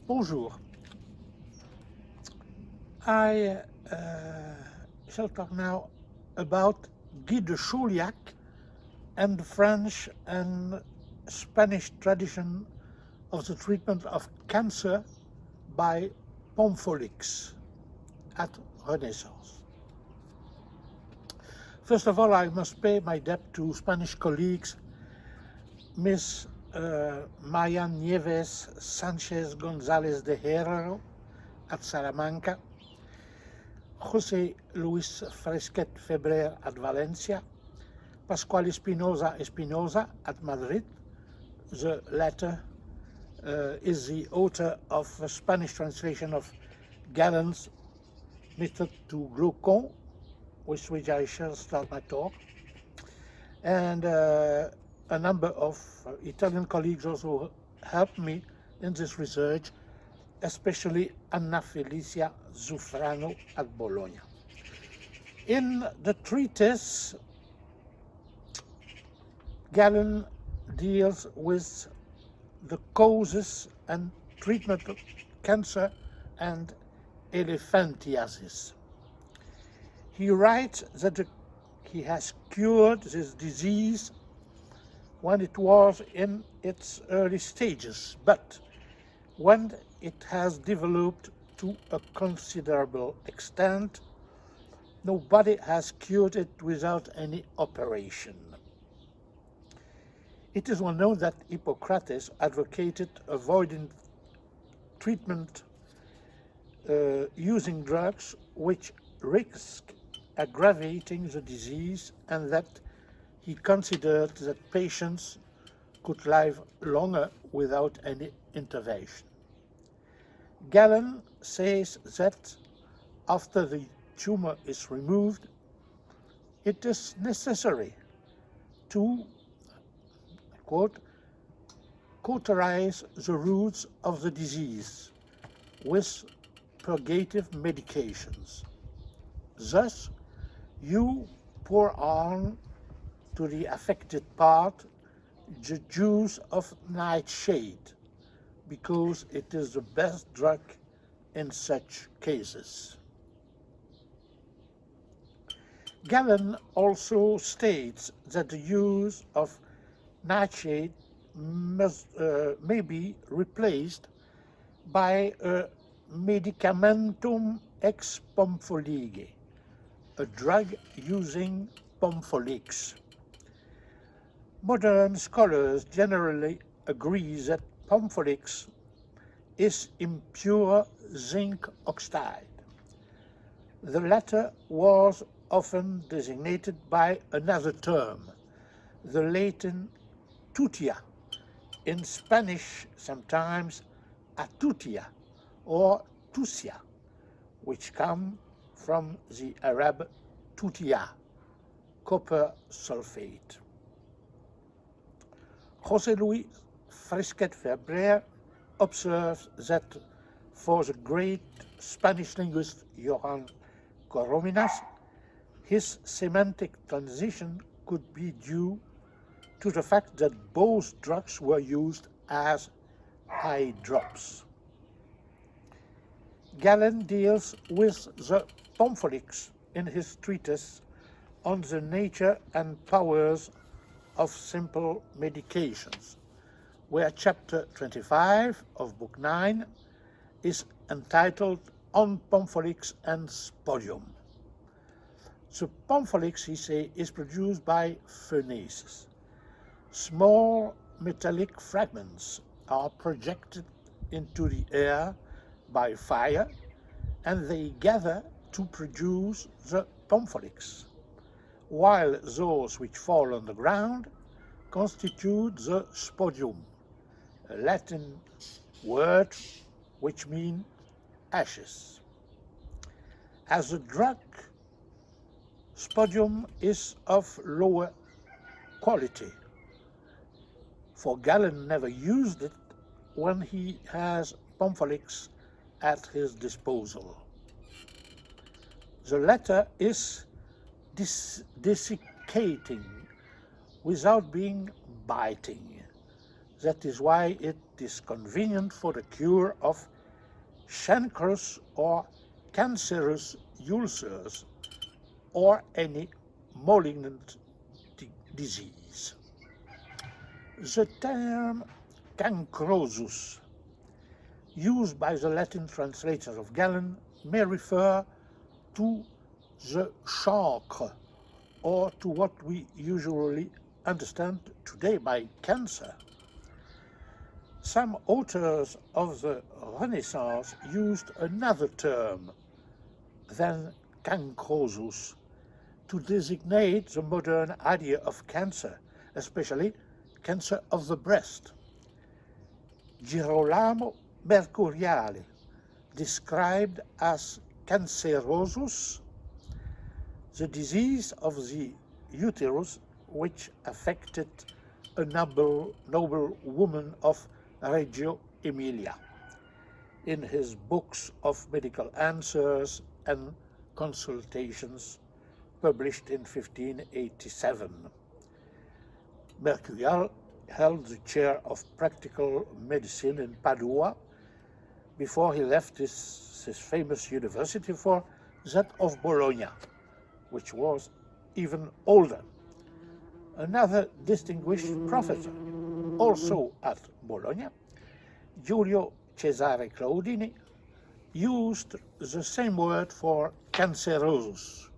Bonjour. I shall talk now about Guy de Chauliac and the French and Spanish tradition of the treatment of cancer by pomfolix at Renaissance. First of all, I must pay my debt to Spanish colleagues, Miss Maya Nieves Sanchez González de Herrero at Salamanca, José Luis Fresquet Febrer at Valencia, Pascual Espinosa at Madrid. The latter is the author of a Spanish translation of Galen's Method to Glaucon, with which I shall start my talk. And a number of Italian colleagues also helped me in this research, especially Anna Felicia Zufrano at Bologna. In the treatise, Galen deals with the causes and treatment of cancer and elephantiasis. He writes that he has cured this disease when it was in its early stages, but when it has developed to a considerable extent, nobody has cured it without any operation. It is well known that Hippocrates advocated avoiding treatment using drugs which risk aggravating the disease, and that he considered that patients could live longer without any intervention. Galen says that after the tumor is removed, it is necessary to, quote, cauterize the roots of the disease with purgative medications. Thus, you pour on to the affected part the juice of nightshade, because it is the best drug in such cases. Galen also states that the use of nightshade may be replaced by a medicamentum ex pomfoligi, a drug using pomfolix. Modern scholars generally agree that pomfolix is impure zinc oxide. The latter was often designated by another term, the Latin tutia, in Spanish sometimes atutia or tusia, which come from the Arab tutia, copper sulfate. José Luis Fresquet Febrer observes that for the great Spanish linguist Johann Corominas, his semantic transition could be due to the fact that both drugs were used as eye drops. Galen deals with the pomfolix in his treatise on the nature and powers of simple medications, where chapter 25 of book 9 is entitled On Pomfolix and Spodium. The pomfolix, he says, is produced by phonesis. Small metallic fragments are projected into the air by fire, and they gather to produce the pomfolix, while those which fall on the ground constitute the spodium, a Latin word which means ashes. As a drug, spodium is of lower quality, for Galen never used it when he has pomfolix at his disposal. The latter is desiccating without being biting. That is why it is convenient for the cure of cancerous or cancerous ulcers, or any malignant disease. The term cancrosus, used by the Latin translators of Galen, may refer to the chancre, or to what we usually understand today by cancer. Some authors of the Renaissance used another term than cancrosus to designate the modern idea of cancer, especially cancer of the breast. Girolamo Mercuriale described as cancerosus the disease of the uterus which affected a noble woman of Reggio Emilia in his books of medical answers and consultations published in 1587. Mercurial held the chair of practical medicine in Padua before he left his famous university for that of Bologna, which was even older. Another distinguished professor, also at Bologna, Giulio Cesare Claudini, used the same word for cancerous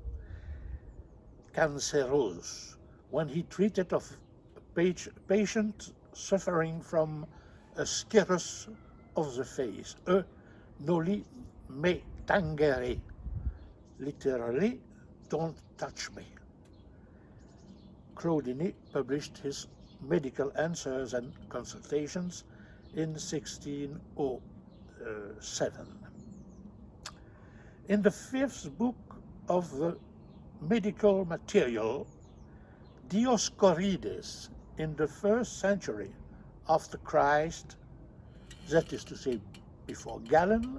when he treated of a patient suffering from a scirrhus of the face, a noli me tangere, literally, don't touch me. Claudini published his medical answers and consultations in 1607. In the fifth book of the medical material, Dioscorides, in the 1st century after Christ, that is to say before Galen,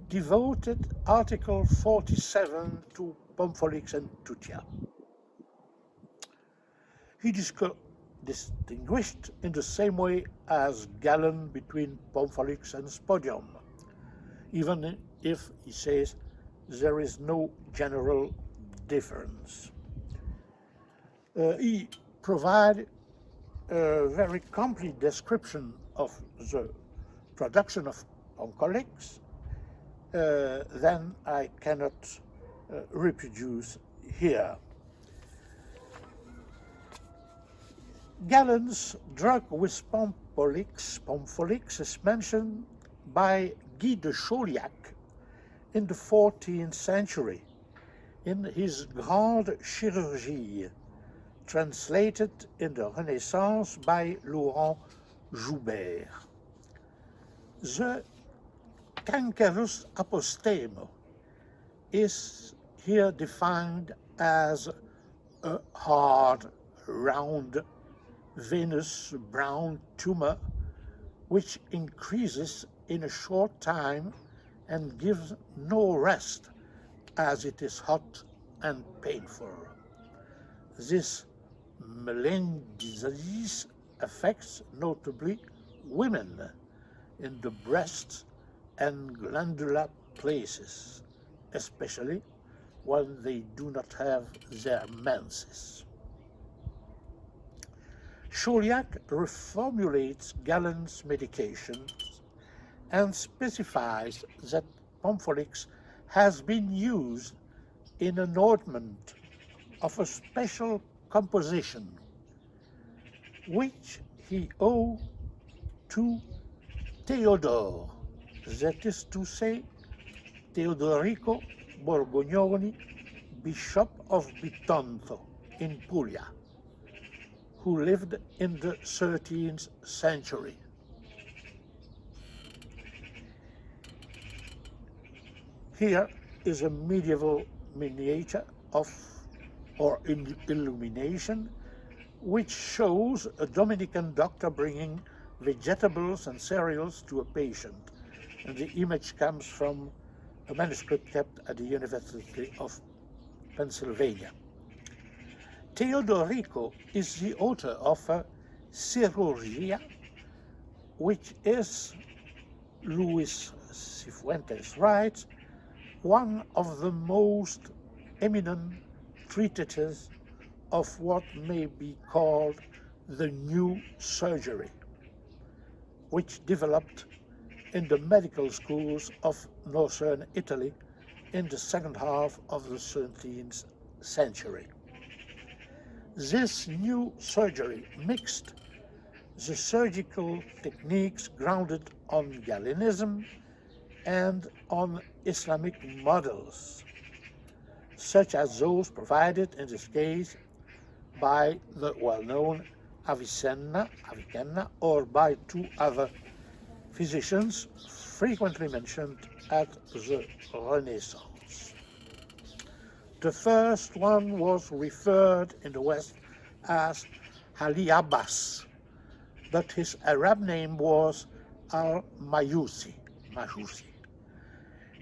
devoted Article 47 to Pompholix and Tutia. He distinguished in the same way as Galen between Pompholix and Spodium, even if he says there is no general difference. He provided a very complete description of the production of Pompholix, then I cannot reproduce here. Galen's drug with Pompholix is mentioned by Guy de Chauliac in the 14th century in his Grande Chirurgie, translated in the Renaissance by Laurent Joubert. The cancerous apostemo is here defined as a hard, round, venous brown tumor which increases in a short time and gives no rest as it is hot and painful. This malignant disease affects notably women in the breast and glandular places, especially when they do not have their menses. Chauliac reformulates Galen's medications and specifies that Pompholix has been used in an ointment of a special composition, which he owed to Theodore, that is to say, Teodorico Borgognoni, Bishop of Bitonto in Puglia, who lived in the 13th century. Here is a medieval miniature or illumination which shows a Dominican doctor bringing vegetables and cereals to a patient. And the image comes from a manuscript kept at the University of Pennsylvania. Teodorico is the author of a Chirurgia, which is Louis Cifuentes writes, one of the most eminent treatises of what may be called the new surgery, which developed in the medical schools of northern Italy in the second half of the 13th century. This new surgery mixed the surgical techniques grounded on Galenism and on Islamic models, such as those provided in this case by the well-known Avicenna, or by two other physicians frequently mentioned at the Renaissance. The first one was referred in the West as Chalybs, but his Arab name was al-Majusi.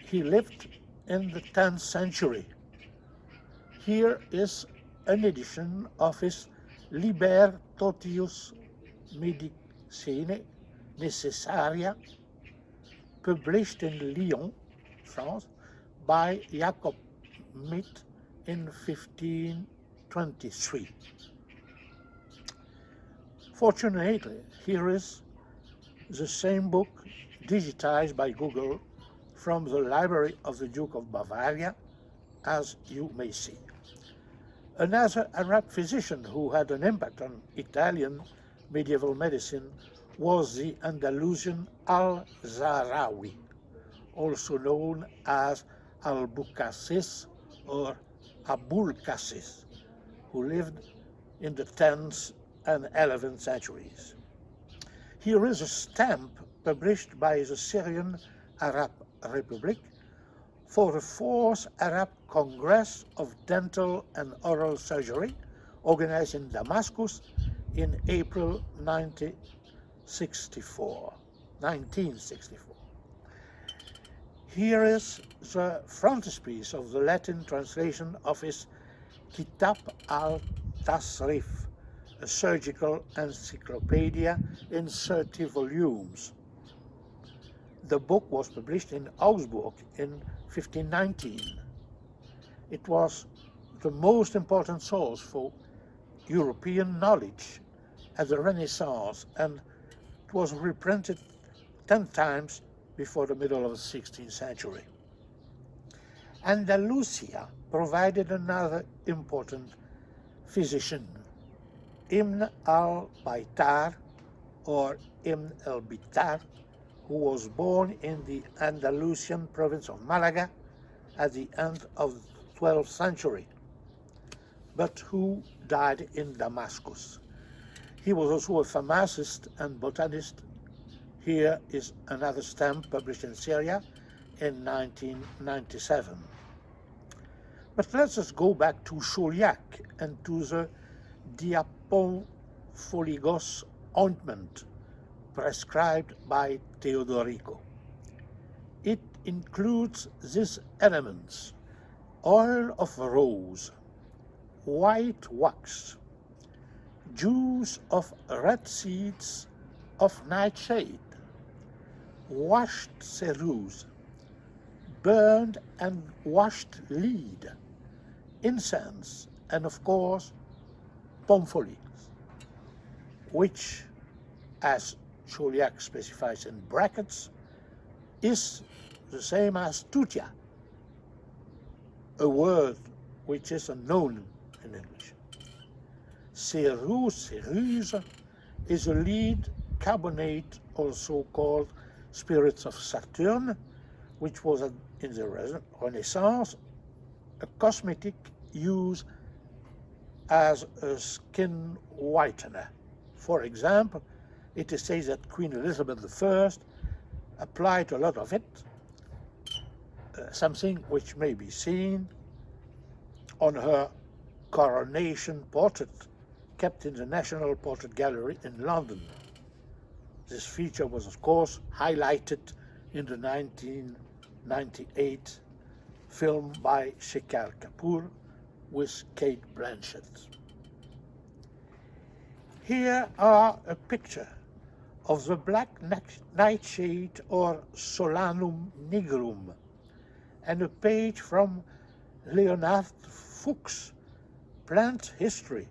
He lived in the 10th century. Here is an edition of his Liber Totius Medicinae Necessaria, published in Lyon, France, by Jacob Mitt in 1523. Fortunately, here is the same book digitized by Google from the library of the Duke of Bavaria, as you may see. Another Arab physician who had an impact on Italian medieval medicine was the Andalusian al-Zahrawi, also known as Al-Bukassis or Abulkassis, who lived in the 10th and 11th centuries. Here is a stamp published by the Syrian Arab Republic for the 4th Arab Congress of Dental and Oral Surgery, organized in Damascus in April 1964. Here is the frontispiece of the Latin translation of his Kitab al-Tasrif, a surgical encyclopedia in 30 volumes. The book was published in Augsburg in 1519. It was the most important source for European knowledge at the Renaissance, and it was reprinted 10 times before the middle of the 16th century. Andalusia provided another important physician, Ibn al-Baitar, or Ibn al-Bitar, who was born in the Andalusian province of Malaga at the end of the 12th century, but who died in Damascus. He was also a pharmacist and botanist. Here is another stamp published in Syria in 1997. But let us go back to Chauliac and to the diapomphligos ointment prescribed by Teodorico. It includes these elements: oil of rose, white wax, juice of red seeds of nightshade, washed ceruse, burned and washed lead, incense, and of course, pompholics, which, as Chauliac specifies in brackets, is the same as tutia, a word which is unknown in English. Ceruse is a lead carbonate, also called spirits of Saturn, which was in the Renaissance a cosmetic used as a skin whitener. For example, it is said that Queen Elizabeth I applied a lot of it, something which may be seen on her coronation portrait kept in the National Portrait Gallery in London. This feature was, of course, highlighted in the 1998 film by Shekhar Kapoor with Kate Blanchett. Here are a picture of the black nightshade or Solanum nigrum, and a page from Leonard Fuchs' Plant History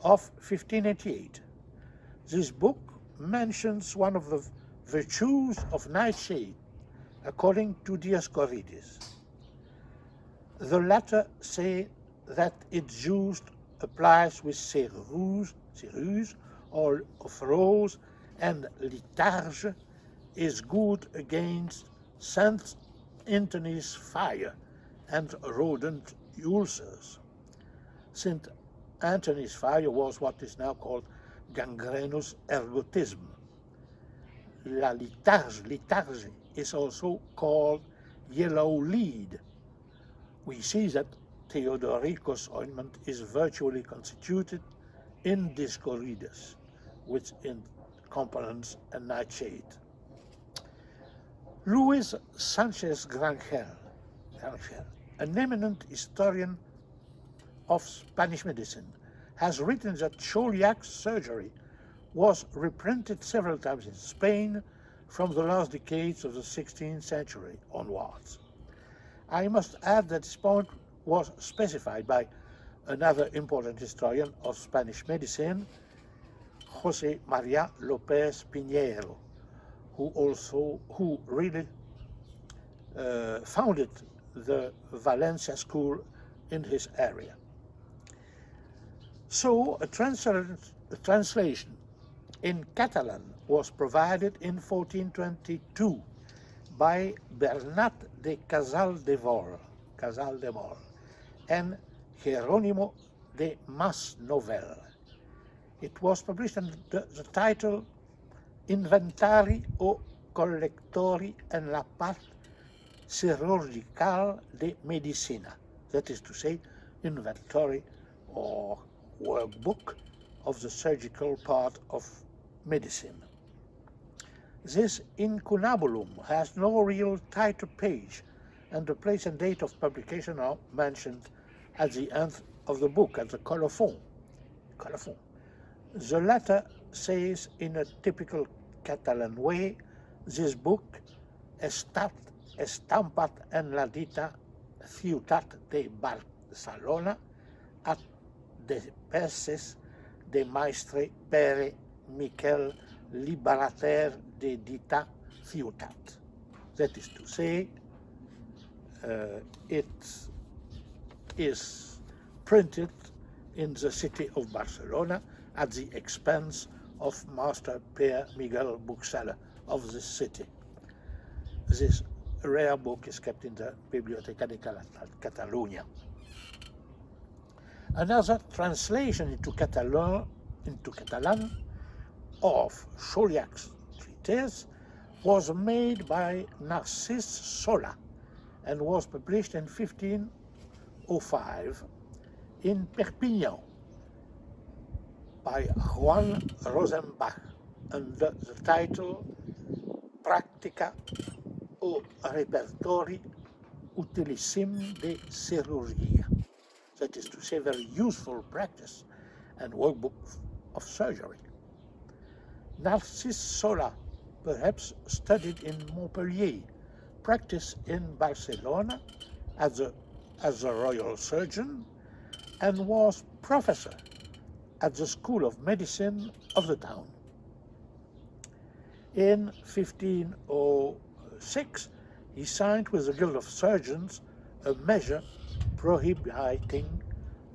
of 1588. This book mentions one of the virtues of nightshade, according to Dioscorides. The latter say that its use applies with ceruse or of rose, and litharge is good against St. Anthony's fire and rodent ulcers. St. Anthony's fire was what is now called gangrenous ergotism. La litharge is also called yellow lead. We see that Theodoricus ointment is virtually constituted in Dioscorides, which in components a nightshade. Luis Sanchez Grangel, an eminent historian of Spanish medicine, has written that Chauliac's surgery was reprinted several times in Spain from the last decades of the 16th century onwards. I must add that this point was specified by another important historian of Spanish medicine, José María López Piñero, who really founded the Valencia school in his area. So a translation in Catalan was provided in 1422 by Bernat de Casaldevol and Jerónimo de Masnovel. It was published under the title Inventari o Collectori en la part chirurgical de medicina, that is to say, inventory or workbook of the surgical part of medicine. This incunabulum has no real title page, and the place and date of publication are mentioned at the end of the book, at the colophon. The latter says in a typical Catalan way, this book estampat en la dita ciutat de Barcelona at de peces de maestre Pere Miquel Liberater de dita ciutat. That is to say, it is printed in the city of Barcelona at the expense of Master Pere Miguel, bookseller of this city. This rare book is kept in the Biblioteca de Catalunya. Another translation into Catalan of Chauliac's treatise was made by Narcís Sola and was published in 1505 in Perpignan by Juan Rosenbach under the title Practica o Repertori Utilissim de Chirurgia, that is to say, very useful practice and workbook of surgery. Narcís Sola perhaps studied in Montpellier, practiced in Barcelona as a royal surgeon, and was professor at the School of Medicine of the town. In 1506, he signed with the Guild of Surgeons a measure prohibiting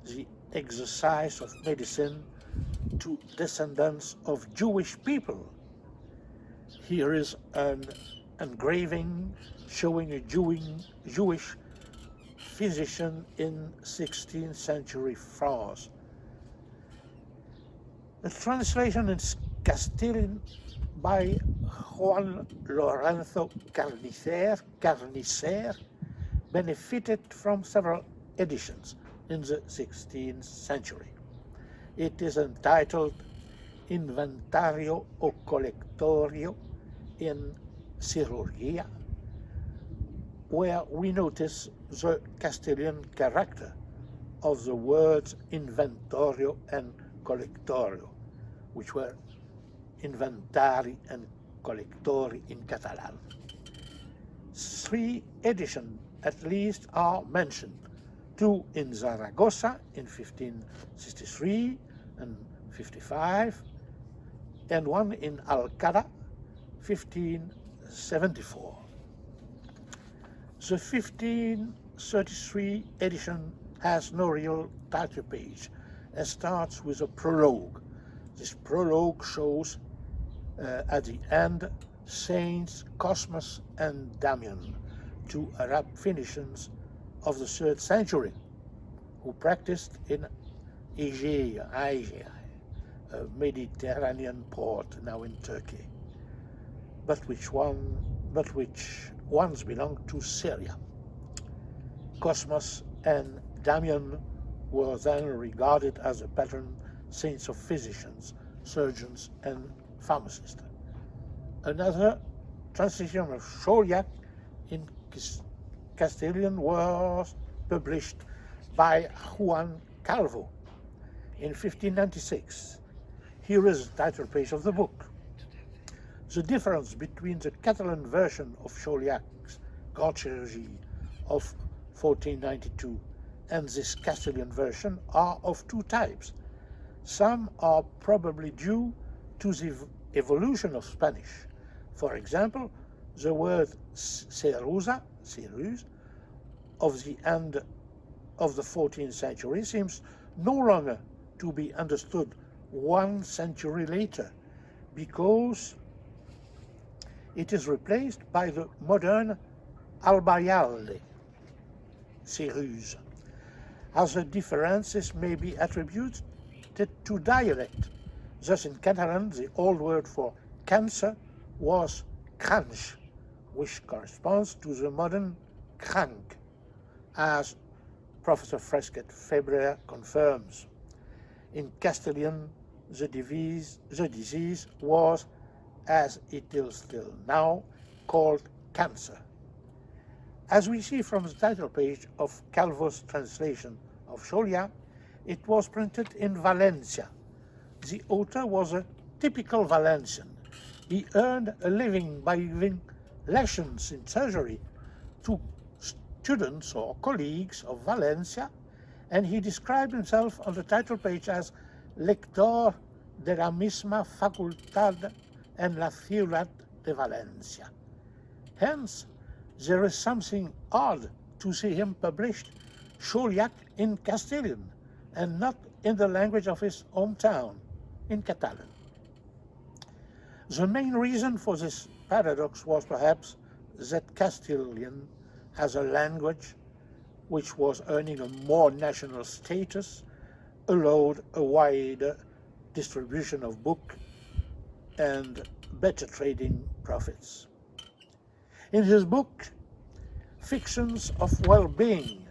the exercise of medicine to descendants of Jewish people. Here is an engraving showing a Jewish physician in 16th century France. The translation in Castilian by Juan Lorenzo Carnicer benefited from several editions in the 16th century. It is entitled Inventario o Collectorio in Chirurgia, where we notice the Castilian character of the words inventorio and collectorio, which were inventari and collectori in Catalan. 3 editions at least are mentioned, 2 in Zaragoza in 1563 and 55, and 1 in Alcalá, 1574. The 1533 edition has no real title page and starts with a prologue. This prologue shows at the end Saints Cosmas and Damian, 2 Arab Phoenicians of the 3rd century, who practiced in Aegea, a Mediterranean port now in Turkey, but which once belonged to Syria. Cosmas and Damian were then regarded as the patron saints of physicians, surgeons, and pharmacists. Another translation of Chauliac in Castilian was published by Juan Calvo in 1596. Here is the title page of the book. The difference between the Catalan version of Chauliac's God Chirurgie of 1492 and this Castilian version are of 2 types. Some are probably due to the evolution of Spanish. For example, the word ceruza, of the end of the 14th century seems no longer to be understood 1 century later, because it is replaced by the modern albayalde, ceruse. Other differences may be attributed to dialect. Thus in Catalan, the old word for cancer was cranch, which corresponds to the modern crank, as Professor Fresquet Febrer confirms. In Castilian, the disease was, as it is still now, called cancer. As we see from the title page of Calvo's translation of Chauliac, it was printed in Valencia. The author was a typical Valencian. He earned a living by giving lessons in surgery to students or colleagues of Valencia, and he described himself on the title page as lector de la misma facultad en la ciudad de Valencia. Hence, there is something odd to see him published Chauliac in Castilian and not in the language of his hometown, in Catalan. The main reason for this paradox was perhaps that Castilian, as a language which was earning a more national status, allowed a wider distribution of book and better trading profits. In his book, Fictions of Well-Being,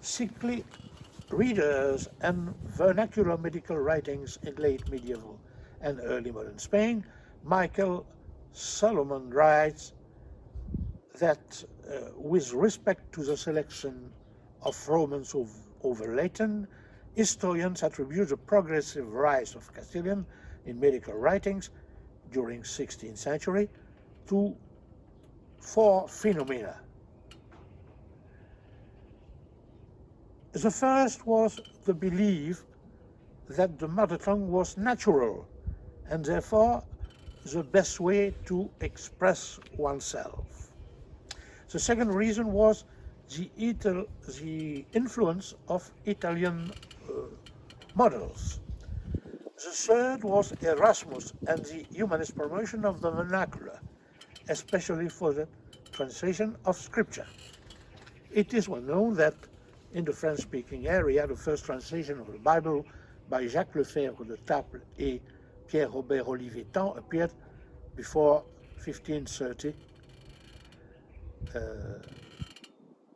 sickly readers and vernacular medical writings in late medieval and early modern Spain, Michael Solomon writes that with respect to the selection of Romans over Latin, historians attribute the progressive rise of Castilian in medical writings during 16th century to 4 phenomena. The first was the belief that the mother tongue was natural and therefore the best way to express oneself. The second reason was the influence of Italian models. The third was Erasmus and the humanist promotion of the vernacular, especially for the translation of scripture. It is well known that in the French-speaking area, the first translation of the Bible by Jacques Lefebvre de Table et Pierre-Robert Olivetan appeared before 1530.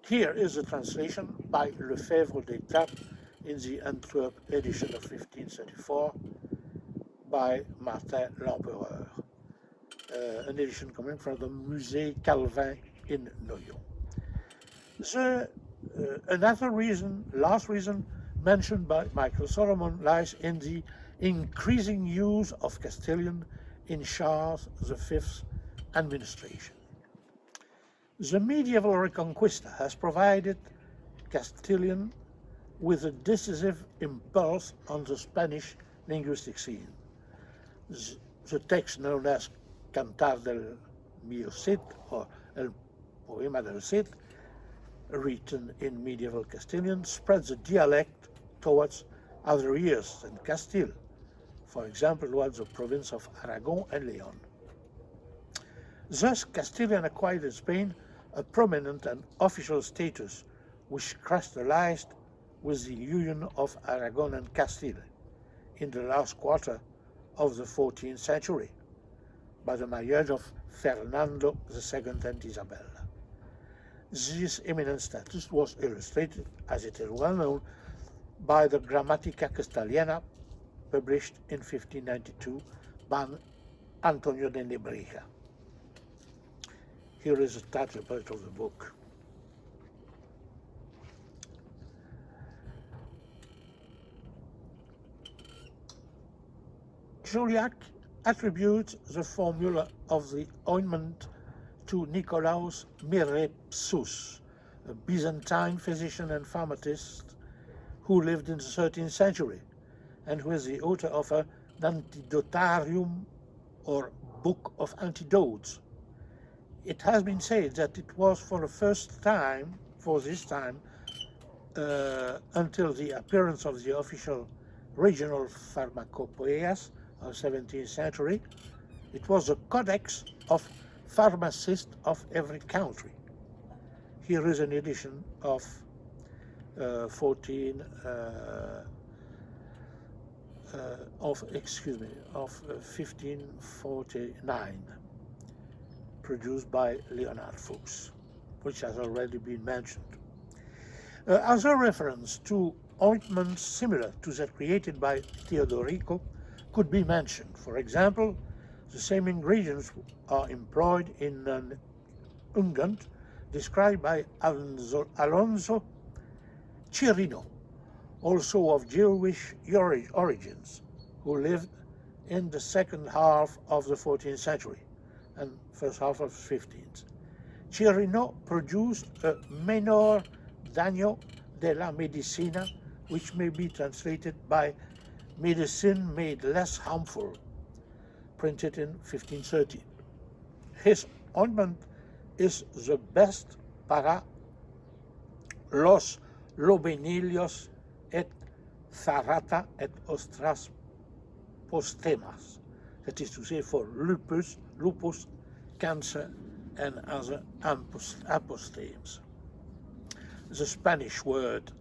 Here is the translation by Lefebvre de Table in the Antwerp edition of 1534 by Martin Lempereur, an edition coming from the Musée Calvin in Noyon. Another reason, last reason, mentioned by Michael Solomon lies in the increasing use of Castilian in Charles V's administration. The medieval Reconquista has provided Castilian with a decisive impulse on the Spanish linguistic scene. The text known as Cantar del Mio Cid, or El Poema del Cid, written in medieval Castilian, spread the dialect towards other areas than Castile, for example, towards the province of Aragon and Leon. Thus, Castilian acquired in Spain a prominent and official status, which crystallized with the union of Aragon and Castile in the last quarter of the 14th century, by the marriage of Fernando II and Isabella. This eminent status was illustrated, as it is well known, by the Grammatica Castellana, published in 1592 by Antonio de Nebrija. Here is a title part of the book. Chauliac attributes the formula of the ointment to Nicolaus Mirepsus, a Byzantine physician and pharmacist who lived in the 13th century and who is the author of an Antidotarium, or Book of Antidotes. It has been said that it was for this time, until the appearance of the official regional pharmacopoeias of 17th century, it was the codex of pharmacists of every country. Here is an edition of 1549, produced by Leonard Fuchs, which has already been mentioned. As a reference to ointments similar to that created by Teodorico could be mentioned. For example, the same ingredients are employed in an unguent described by Alonso Chirino, also of Jewish origins, who lived in the second half of the 14th century and first half of the 15th. Chirino produced a Menor Daño de la Medicina, which may be translated by medicine made less harmful, printed in 1530. His ointment is the best para los lobenilios et zarata et ostras postemas, that is to say for lupus, cancer, and other apostemes. The Spanish word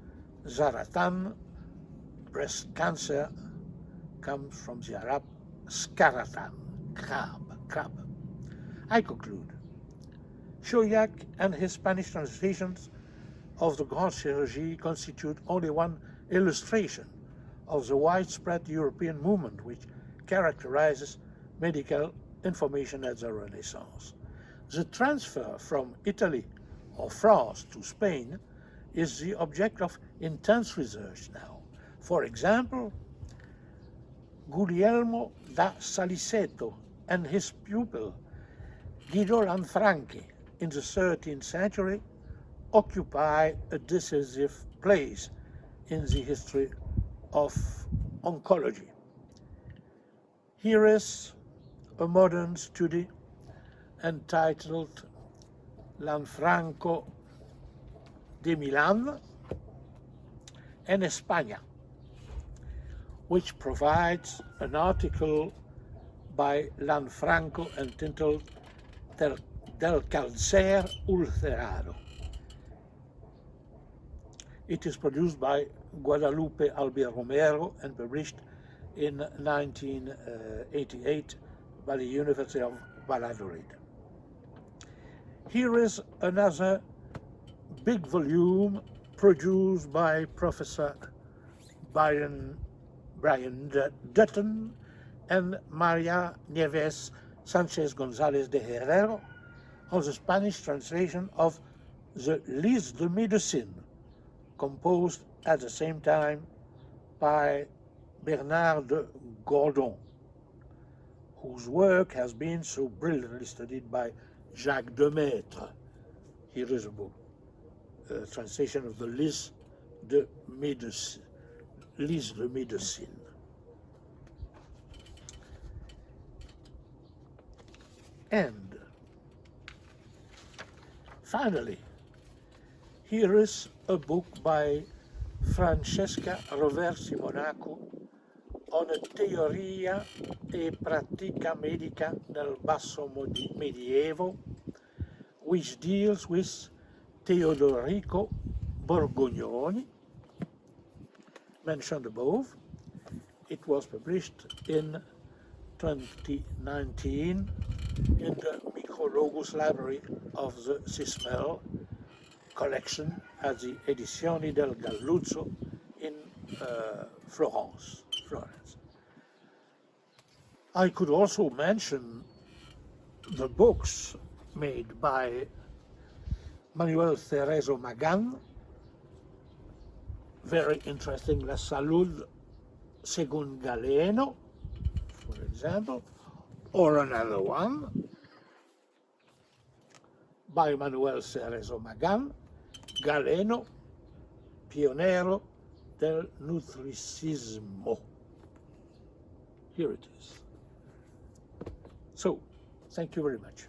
zaratan, breast cancer, comes from the Arab scaratan, crab. I conclude. Chauliac and his Spanish translations of the Grande Chirurgie constitute only one illustration of the widespread European movement which characterizes medical information at the Renaissance. The transfer from Italy or France to Spain is the object of intense research now. For example, Guglielmo da Saliceto and his pupil Guido Lanfranchi in the 13th century occupy a decisive place in the history of oncology. Here is a modern study entitled Lanfranco de Milan and España, which provides an article by Lanfranco entitled Del Cáncer Ulcerado. It is produced by Guadalupe Albier Romero and published in 1988 by the University of Valladolid. Here is another big volume produced by Professor Brian Dutton and Maria Nieves Sanchez González de Herrero on the Spanish translation of the Liste de Médecine, composed at the same time by Bernard de Gordon, whose work has been so brilliantly studied by Jacques Demaitre. Here is a book, a translation of the Lys de Médecine. And finally, here is a book by Francesca Roversi Monaco on teoria e pratica medica nel basso medievo, which deals with Teodorico Borgognoni, mentioned above. It was published in 2019 in the Micrologus Library of the Sismel collection at the Edizioni del Galluzzo in Florence. I could also mention the books made by Manuel Cerezo Magan, very interesting, La Salud Según Galeno, for example, or another one by Manuel Cerezo Magan, Galeno, Pionero del Nutricismo. Here it is. So, thank you very much.